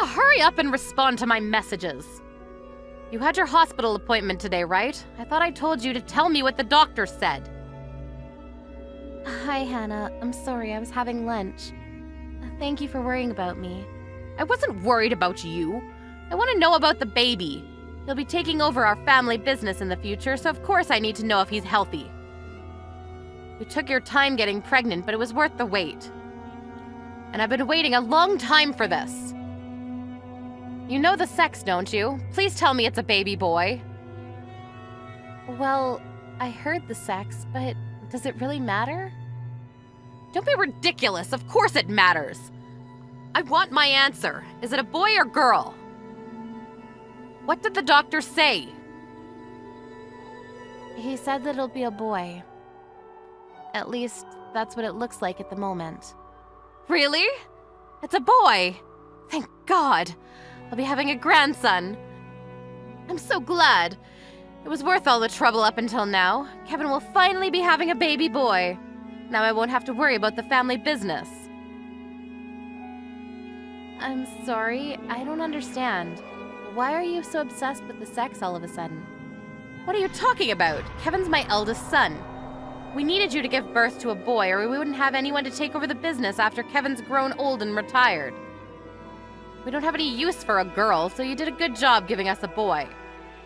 hurry up and respond to my messages. You had your hospital appointment today, right? I thought I told you to tell me what the doctor said. Hi, Hannah. I'm sorry, I was having lunch. Thank you for worrying about me. I wasn't worried about you. I want to know about the baby. He'll be taking over our family business in the future, so of course I need to know if he's healthy. You took your time getting pregnant, but it was worth the wait. And I've been waiting a long time for this. You know the sex, don't you? Please tell me it's a baby boy. Well, I heard the sex, but does it really matter? Don't be ridiculous. Of course it matters. I want my answer. Is it a boy or girl? What did the doctor say? He said that it'll be a boy. At least, that's what it looks like at the moment. Really? It's a boy. Thank God. I'll be having a grandson. I'm so glad. It was worth all the trouble up until now. Kevin will finally be having a baby boy. Now I won't have to worry about the family business. I'm sorry, I don't understand. Why are you so obsessed with the sex all of a sudden? What are you talking about? Kevin's my eldest son. We needed you to give birth to a boy, or we wouldn't have anyone to take over the business after Kevin's grown old and retired. We don't have any use for a girl, so you did a good job giving us a boy.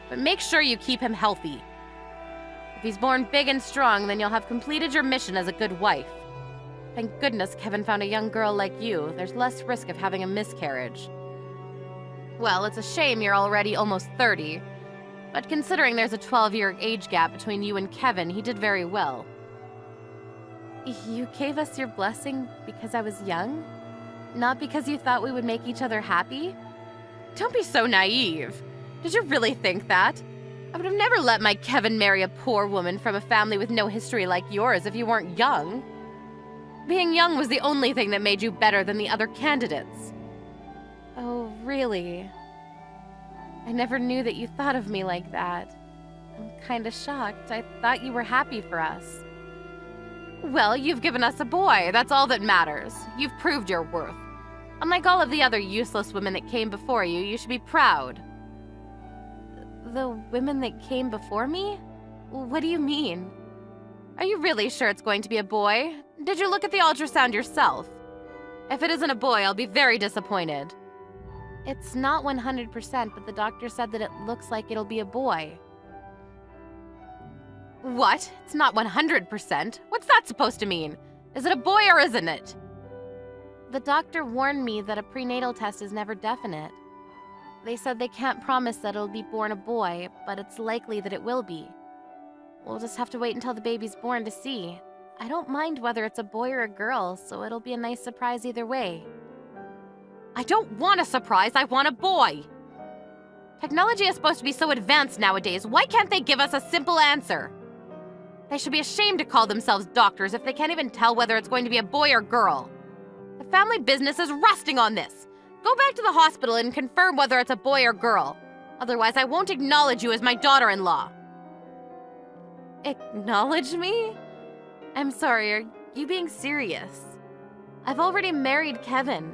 But make sure you keep him healthy. If he's born big and strong, then you'll have completed your mission as a good wife. Thank goodness Kevin found a young girl like you. There's less risk of having a miscarriage. Well, it's a shame you're already almost 30. But considering there's a 12-year age gap between you and Kevin, he did very well. You gave us your blessing because I was young? Not because you thought we would make each other happy? Don't be so naive. Did you really think that? I would have never let my Kevin marry a poor woman from a family with no history like yours if you weren't young. Being young was the only thing that made you better than the other candidates. Oh, really? I never knew that you thought of me like that. I'm kinda shocked. I thought you were happy for us. Well, you've given us a boy. That's all that matters. You've proved your worth. Unlike all of the other useless women that came before you, you should be proud. The women that came before me? What do you mean? Are you really sure it's going to be a boy? Did you look at the ultrasound yourself? If it isn't a boy, I'll be very disappointed. It's not 100%, but the doctor said that it looks like it'll be a boy. What? It's not 100%? What's that supposed to mean? Is it a boy or isn't it? The doctor warned me that a prenatal test is never definite. They said they can't promise that it'll be born a boy, but it's likely that it will be. We'll just have to wait until the baby's born to see. I don't mind whether it's a boy or a girl, so it'll be a nice surprise either way. I don't want a surprise, I want a boy! Technology is supposed to be so advanced nowadays, why can't they give us a simple answer? They should be ashamed to call themselves doctors if they can't even tell whether it's going to be a boy or girl. The family business is resting on this. Go back to the hospital and confirm whether it's a boy or girl. Otherwise, I won't acknowledge you as my daughter-in-law. Acknowledge me? I'm sorry, are you being serious? I've already married Kevin.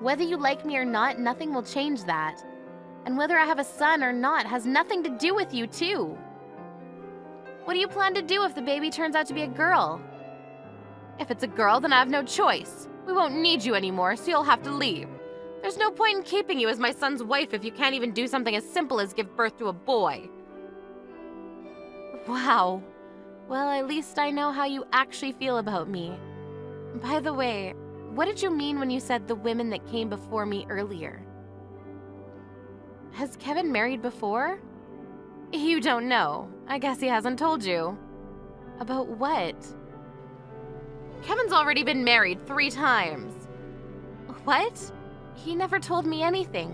Whether you like me or not, nothing will change that. And whether I have a son or not has nothing to do with you, too. What do you plan to do if the baby turns out to be a girl? If it's a girl, then I have no choice. We won't need you anymore, so you'll have to leave. There's no point in keeping you as my son's wife if you can't even do something as simple as give birth to a boy. Wow. Well, at least I know how you actually feel about me. By the way, what did you mean when you said the women that came before me earlier? Has Kevin married before? You don't know. I guess he hasn't told you. About what? Kevin's already been married 3 times. What? He never told me anything.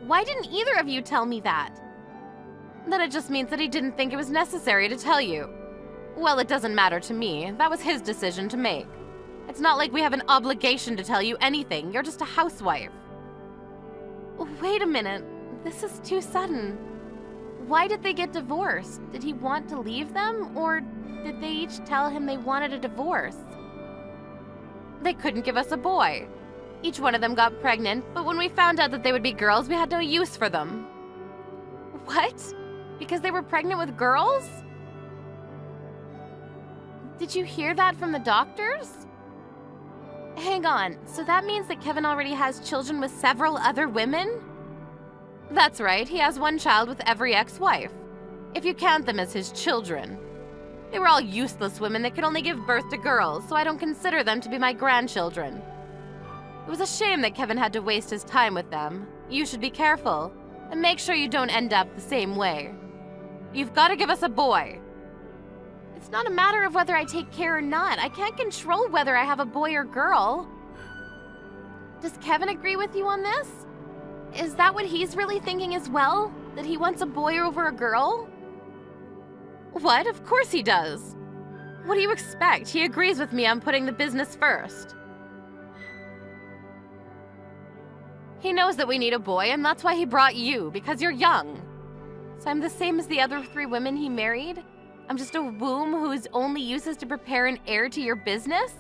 Why didn't either of you tell me that? Then it just means that he didn't think it was necessary to tell you. Well, it doesn't matter to me. That was his decision to make. It's not like we have an obligation to tell you anything. You're just a housewife. Wait a minute. This is too sudden. Why did they get divorced? Did he want to leave them, or did they each tell him they wanted a divorce? They couldn't give us a boy. Each one of them got pregnant, but when we found out that they would be girls, we had no use for them. What? Because they were pregnant with girls? Did you hear that from the doctors? Hang on, so that means that Kevin already has children with several other women? That's right, he has one child with every ex-wife, if you count them as his children. They were all useless women that could only give birth to girls, so I don't consider them to be my grandchildren. It was a shame that Kevin had to waste his time with them. You should be careful, and make sure you don't end up the same way. You've got to give us a boy. It's not a matter of whether I take care or not. I can't control whether I have a boy or girl. Does Kevin agree with you on this? Is that what he's really thinking as well? That he wants a boy over a girl? What? Of course he does. What do you expect? He agrees with me on putting the business first. He knows that we need a boy, and that's why he brought you, because you're young. So I'm the same as the other 3 women he married? I'm just a womb whose only use is to prepare an heir to your business?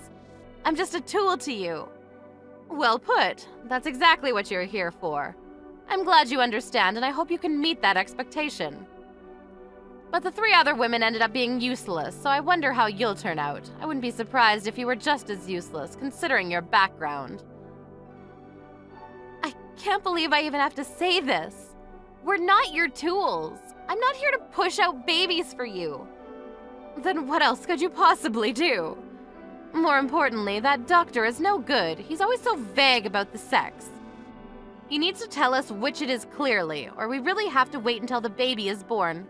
I'm just a tool to you. Well put. That's exactly what you're here for. I'm glad you understand, and I hope you can meet that expectation. But the 3 other women ended up being useless, so I wonder how you'll turn out. I wouldn't be surprised if you were just as useless, considering your background. I can't believe I even have to say this. We're not your tools. I'm not here to push out babies for you. Then what else could you possibly do? More importantly, that doctor is no good. He's always so vague about the sex. He needs to tell us which it is clearly, or we really have to wait until the baby is born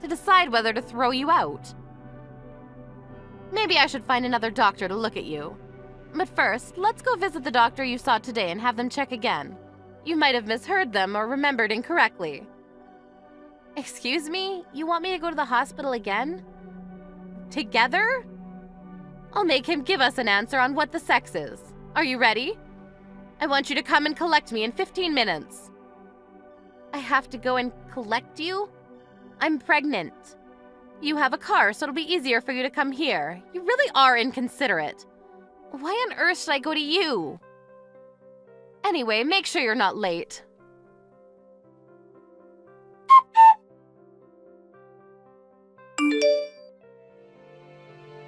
to decide whether to throw you out. Maybe I should find another doctor to look at you. But first, let's go visit the doctor you saw today and have them check again. You might have misheard them or remembered incorrectly. Excuse me? You want me to go to the hospital again? Together? I'll make him give us an answer on what the sex is. Are you ready? I want you to come and collect me in 15 minutes. I have to go and collect you? I'm pregnant. You have a car, so it'll be easier for you to come here. You really are inconsiderate. Why on earth should I go to you? Anyway, make sure you're not late.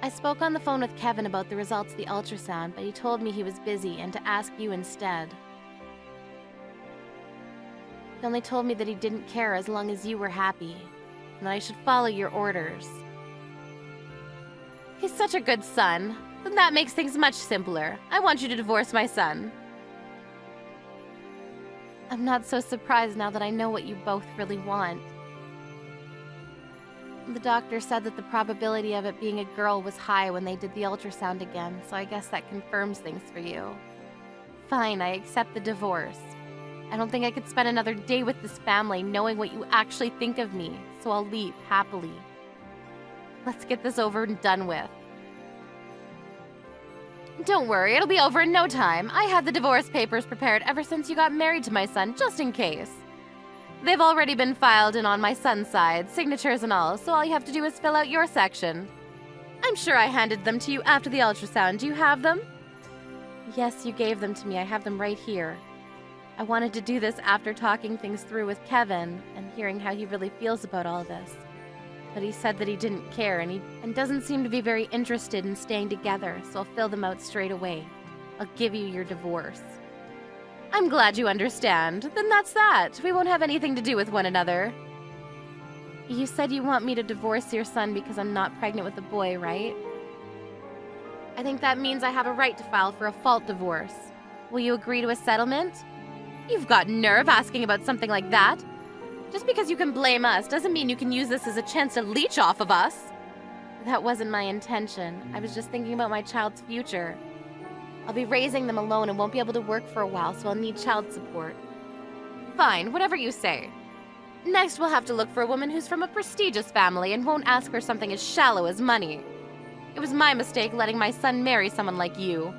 I spoke on the phone with Kevin about the results of the ultrasound, but he told me he was busy and to ask you instead. He only told me that he didn't care as long as you were happy, and that I should follow your orders. He's such a good son. Then that makes things much simpler. I want you to divorce my son. I'm not so surprised now that I know what you both really want. The doctor said that the probability of it being a girl was high when they did the ultrasound again, so I guess that confirms things for you. Fine, I accept the divorce. I don't think I could spend another day with this family knowing what you actually think of me, so I'll leave happily. Let's get this over and done with. Don't worry, it'll be over in no time. I had the divorce papers prepared ever since you got married to my son, just in case. They've already been filed in on my son's side, signatures and all, so all you have to do is fill out your section. I'm sure I handed them to you after the ultrasound. Do you have them? Yes, you gave them to me. I have them right here. I wanted to do this after talking things through with Kevin and hearing how he really feels about all this. But he said that he didn't care and doesn't seem to be very interested in staying together, so I'll fill them out straight away. I'll give you your divorce. I'm glad you understand. Then that's that. We won't have anything to do with one another. You said you want me to divorce your son because I'm not pregnant with a boy, right? I think that means I have a right to file for a fault divorce. Will you agree to a settlement? You've got nerve asking about something like that. Just because you can blame us doesn't mean you can use this as a chance to leech off of us. That wasn't my intention. I was just thinking about my child's future. I'll be raising them alone and won't be able to work for a while, so I'll need child support. Fine, whatever you say. Next, we'll have to look for a woman who's from a prestigious family and won't ask for something as shallow as money. It was my mistake letting my son marry someone like you.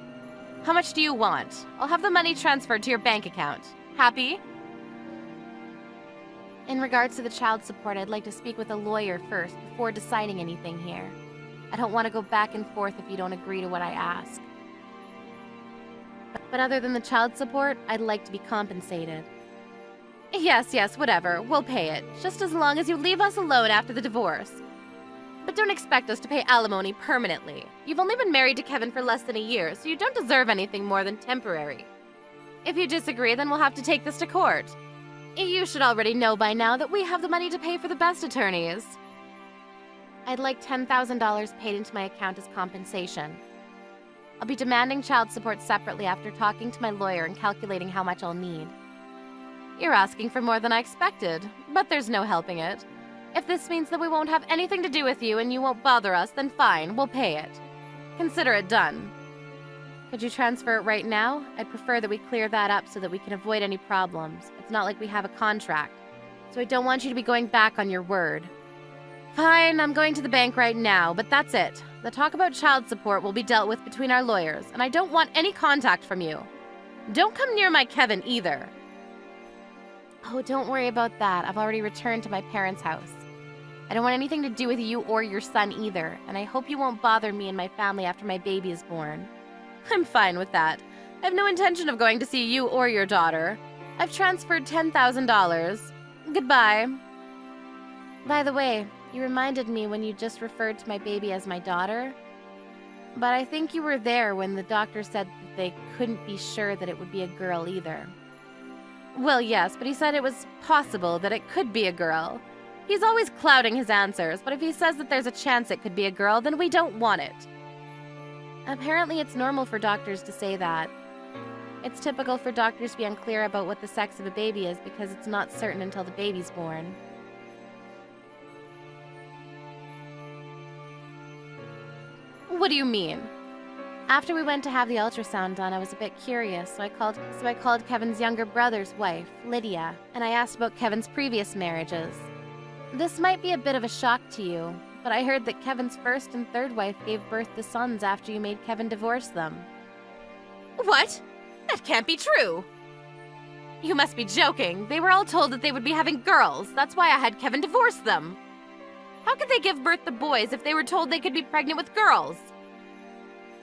How much do you want? I'll have the money transferred to your bank account. Happy? In regards to the child support, I'd like to speak with a lawyer first before deciding anything here. I don't want to go back and forth if you don't agree to what I ask. But other than the child support, I'd like to be compensated. Yes, whatever. We'll pay it, just as long as you leave us alone after the divorce. But don't expect us to pay alimony permanently. You've only been married to Kevin for less than a year, so you don't deserve anything more than temporary. If you disagree, then we'll have to take this to court. You should already know by now that we have the money to pay for the best attorneys. I'd like $10,000 paid into my account as compensation. I'll be demanding child support separately after talking to my lawyer and calculating how much I'll need. You're asking for more than I expected, but there's no helping it. If this means that we won't have anything to do with you and you won't bother us, then fine, we'll pay it. Consider it done. Could you transfer it right now? I'd prefer that we clear that up so that we can avoid any problems. It's not like we have a contract, so I don't want you to be going back on your word. Fine, I'm going to the bank right now, but that's it. The talk about child support will be dealt with between our lawyers, and I don't want any contact from you. Don't come near my Kevin either. Oh, don't worry about that. I've already returned to my parents' house. I don't want anything to do with you or your son either, and I hope you won't bother me and my family after my baby is born. I'm fine with that. I have no intention of going to see you or your daughter. I've transferred $10,000. Goodbye. By the way, you reminded me when you just referred to my baby as my daughter. But I think you were there when the doctor said that they couldn't be sure that it would be a girl either. Well, yes, but he said it was possible that it could be a girl. He's always clouding his answers, but if he says that there's a chance it could be a girl, then we don't want it. Apparently, it's normal for doctors to say that. It's typical for doctors to be unclear about what the sex of a baby is because it's not certain until the baby's born. What do you mean? After we went to have the ultrasound done, I was a bit curious, so I called Kevin's younger brother's wife, Lydia, and I asked about Kevin's previous marriages. This might be a bit of a shock to you, but I heard that Kevin's first and third wife gave birth to sons after you made Kevin divorce them. What? That can't be true! You must be joking. They were all told that they would be having girls. That's why I had Kevin divorce them. How could they give birth to boys if they were told they could be pregnant with girls?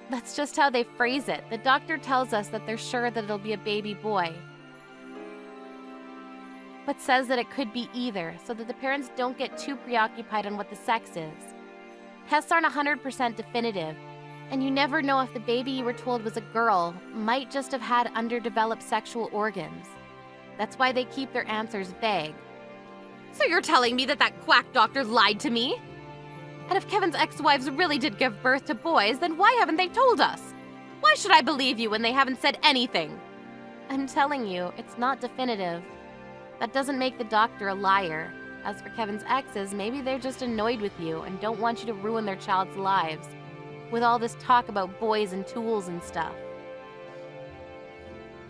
That's just how they phrase it. The doctor tells us that they're sure that it'll be a baby boy, but says that it could be either, so that the parents don't get too preoccupied on what the sex is. Tests aren't 100% definitive, and you never know if the baby you were told was a girl might just have had underdeveloped sexual organs. That's why they keep their answers vague. So you're telling me that that quack doctor lied to me? And if Kevin's ex-wives really did give birth to boys, then why haven't they told us? Why should I believe you when they haven't said anything? I'm telling you, it's not definitive. That doesn't make the doctor a liar. As for Kevin's exes, maybe they're just annoyed with you and don't want you to ruin their child's lives, with all this talk about boys and tools and stuff.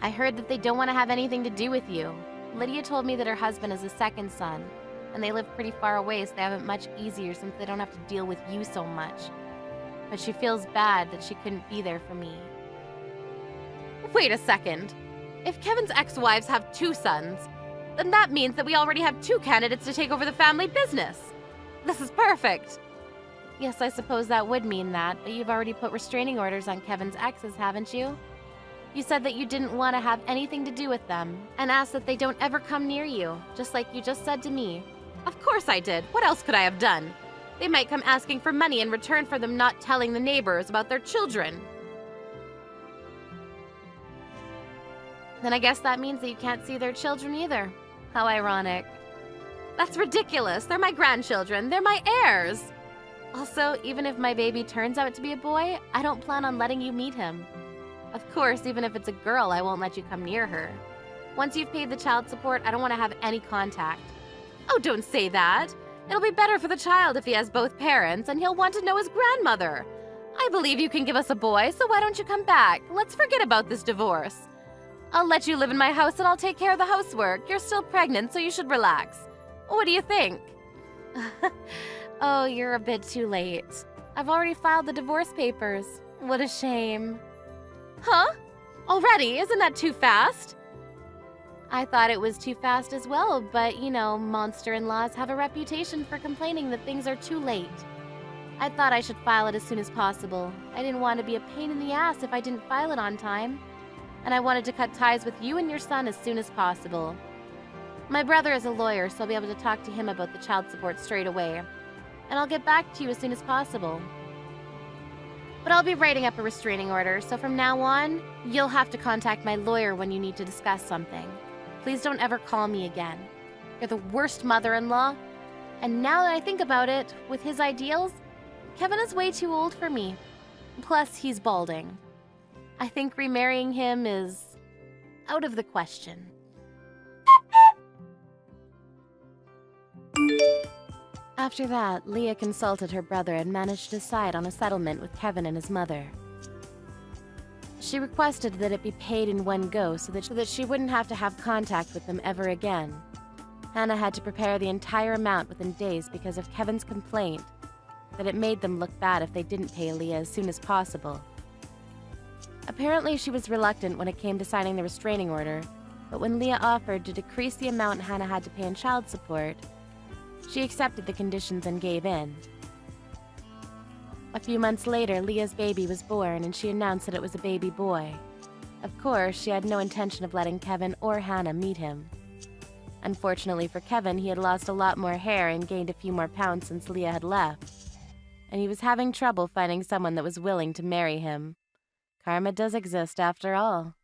I heard that they don't want to have anything to do with you. Lydia told me that her husband is a second son, and they live pretty far away, so they have it much easier since they don't have to deal with you so much. But she feels bad that she couldn't be there for me. Wait a second. If Kevin's ex-wives have 2 sons, then that means that we already have 2 candidates to take over the family business. This is perfect. Yes, I suppose that would mean that, but you've already put restraining orders on Kevin's exes, haven't you? You said that you didn't want to have anything to do with them, and asked that they don't ever come near you, just like you just said to me. Of course I did. What else could I have done? They might come asking for money in return for them not telling the neighbors about their children. Then I guess that means that you can't see their children either. How ironic. That's ridiculous. They're my grandchildren. They're my heirs. Also, even if my baby turns out to be a boy, I don't plan on letting you meet him. Of course, even if it's a girl, I won't let you come near her. Once you've paid the child support, I don't want to have any contact. Oh, don't say that. It'll be better for the child if he has both parents, and he'll want to know his grandmother. I believe you can give us a boy, so why don't you come back? Let's forget about this divorce. I'll let you live in my house and I'll take care of the housework. You're still pregnant, so you should relax. What do you think? Oh, you're a bit too late. I've already filed the divorce papers. What a shame. Huh? Already? Isn't that too fast? I thought it was too fast as well, but you know, monster-in-laws have a reputation for complaining that things are too late. I thought I should file it as soon as possible. I didn't want to be a pain in the ass if I didn't file it on time. and I wanted to cut ties with you and your son as soon as possible. My brother is a lawyer, so I'll be able to talk to him about the child support straight away, and I'll get back to you as soon as possible. But I'll be writing up a restraining order, so from now on, you'll have to contact my lawyer when you need to discuss something. Please don't ever call me again. You're the worst mother-in-law, and now that I think about it, with his ideals, Kevin is way too old for me. Plus, he's balding. I think remarrying him is out of the question. After that, Leah consulted her brother and managed to decide on a settlement with Kevin and his mother. She requested that it be paid in one go so that she wouldn't have to have contact with them ever again. Hannah had to prepare the entire amount within days because of Kevin's complaint that it made them look bad if they didn't pay Leah as soon as possible. Apparently, she was reluctant when it came to signing the restraining order, but when Leah offered to decrease the amount Hannah had to pay in child support, she accepted the conditions and gave in. A few months later, Leah's baby was born, and she announced that it was a baby boy. Of course, she had no intention of letting Kevin or Hannah meet him. Unfortunately for Kevin, he had lost a lot more hair and gained a few more pounds since Leah had left, and he was having trouble finding someone that was willing to marry him. Karma does exist after all.